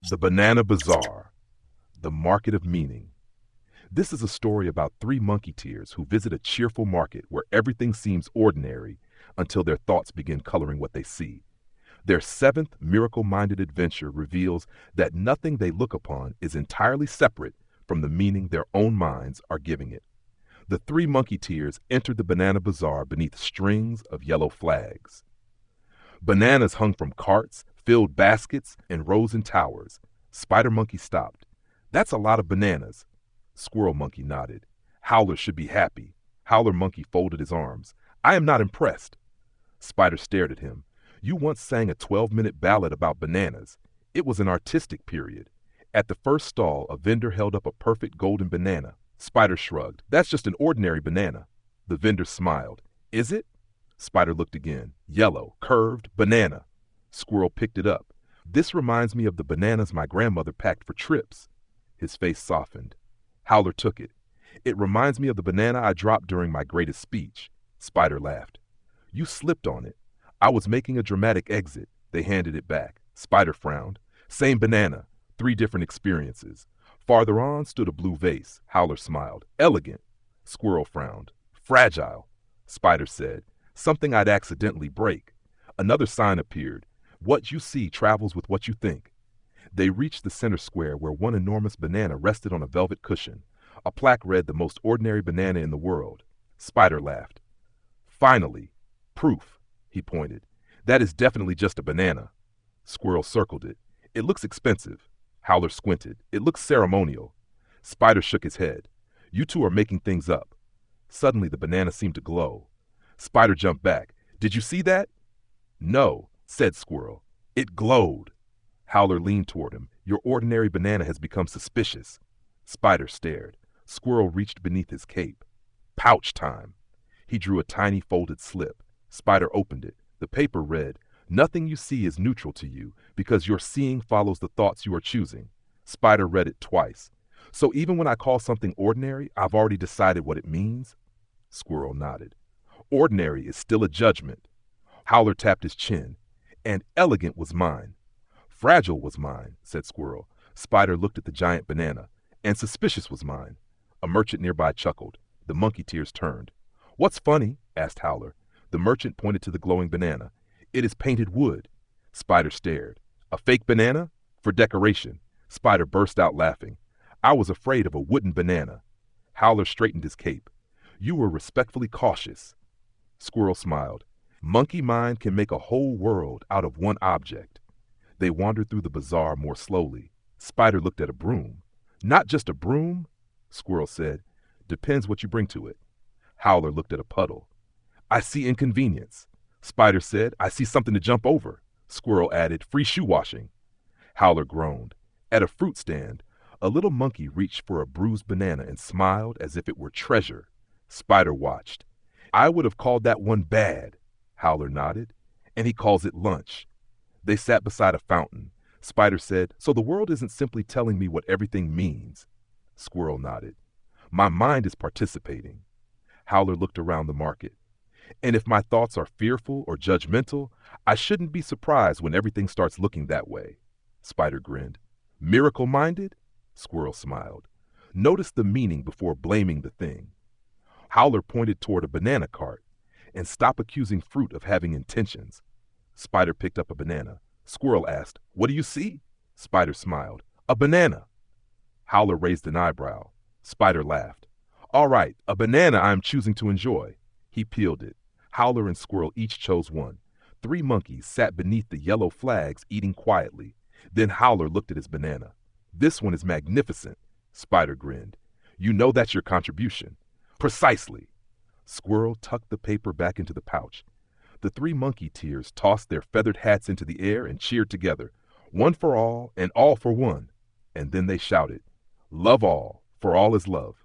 The Banana Bazaar, the market of meaning. This is a story about three monkeyteers who visit a cheerful market where everything seems ordinary until their thoughts begin coloring what they see. Their seventh miracle-minded adventure reveals that nothing they look upon is entirely separate from the meaning their own minds are giving it. The three monkeyteers entered the Banana Bazaar beneath strings of yellow flags. Bananas hung from carts, filled baskets, and rose in towers. Spider Monkey stopped. "That's a lot of bananas." Squirrel Monkey nodded. "Howler should be happy." Howler Monkey folded his arms. "I am not impressed." Spider stared at him. "You once sang a 12-minute ballad about bananas. It was an artistic period." At the first stall, a vendor held up a perfect golden banana. Spider shrugged. "That's just an ordinary banana." The vendor smiled. "Is it?" Spider looked again. "Yellow, curved, banana." Squirrel picked it up. "This reminds me of the bananas my grandmother packed for trips." His face softened. Howler took it. "It reminds me of the banana I dropped during my greatest speech." Spider laughed. "You slipped on it." "I was making a dramatic exit." They handed it back. Spider frowned. "Same banana, three different experiences." Farther on stood a blue vase. Howler smiled. "Elegant." Squirrel frowned. "Fragile." Spider said, "Something I'd accidentally break." Another sign appeared. "What you see travels with what you think." They reached the center square where one enormous banana rested on a velvet cushion. A plaque read, "The most ordinary banana in the world." Spider laughed. "Finally, proof." He pointed. "That is definitely just a banana." Squirrel circled it. "It looks expensive." Howler squinted. "It looks ceremonial." Spider shook his head. "You two are making things up." Suddenly the banana seemed to glow. Spider jumped back. "Did you see that?" "No," said Squirrel. "It glowed." Howler leaned toward him. "Your ordinary banana has become suspicious." Spider stared. Squirrel reached beneath his cape. "Pouch time." He drew a tiny folded slip. Spider opened it. The paper read, "Nothing you see is neutral to you because your seeing follows the thoughts you are choosing." Spider read it twice. "So even when I call something ordinary, I've already decided what it means?" Squirrel nodded. "Ordinary is still a judgment." Howler tapped his chin. "And elegant was mine." "Fragile was mine," said Squirrel. Spider looked at the giant banana. "And suspicious was mine." A merchant nearby chuckled. The monkeyteers turned. "What's funny?" asked Howler. The merchant pointed to the glowing banana. "It is painted wood." Spider stared. "A fake banana?" "For decoration." Spider burst out laughing. "I was afraid of a wooden banana." Howler straightened his cape. "You were respectfully cautious." Squirrel smiled. "Monkey mind can make a whole world out of one object." They wandered through the bazaar more slowly. Spider looked at a broom. "Not just a broom?" Squirrel said. "Depends what you bring to it." Howler looked at a puddle. "I see inconvenience." Spider said, "I see something to jump over." Squirrel added, "Free shoe washing." Howler groaned. At a fruit stand, a little monkey reached for a bruised banana and smiled as if it were treasure. Spider watched. "I would have called that one bad." Howler nodded. "And he calls it lunch." They sat beside a fountain. Spider said, "So the world isn't simply telling me what everything means." Squirrel nodded. "My mind is participating." Howler looked around the market. "And if my thoughts are fearful or judgmental, I shouldn't be surprised when everything starts looking that way." Spider grinned. "Miracle-minded?" Squirrel smiled. "Notice the meaning before blaming the thing." Howler pointed toward a banana cart. "And stop accusing fruit of having intentions." Spider picked up a banana. Squirrel asked, "What do you see?" Spider smiled. "A banana." Howler raised an eyebrow. Spider laughed. "All right, a banana I am choosing to enjoy." He peeled it. Howler and Squirrel each chose one. Three monkeys sat beneath the yellow flags eating quietly. Then Howler looked at his banana. "This one is magnificent." Spider grinned. "You know that's your contribution." "Precisely." Squirrel tucked the paper back into the pouch. The three monkeyteers tossed their feathered hats into the air and cheered together. "One for all and all for one." And then they shouted, "Love all, for all is love."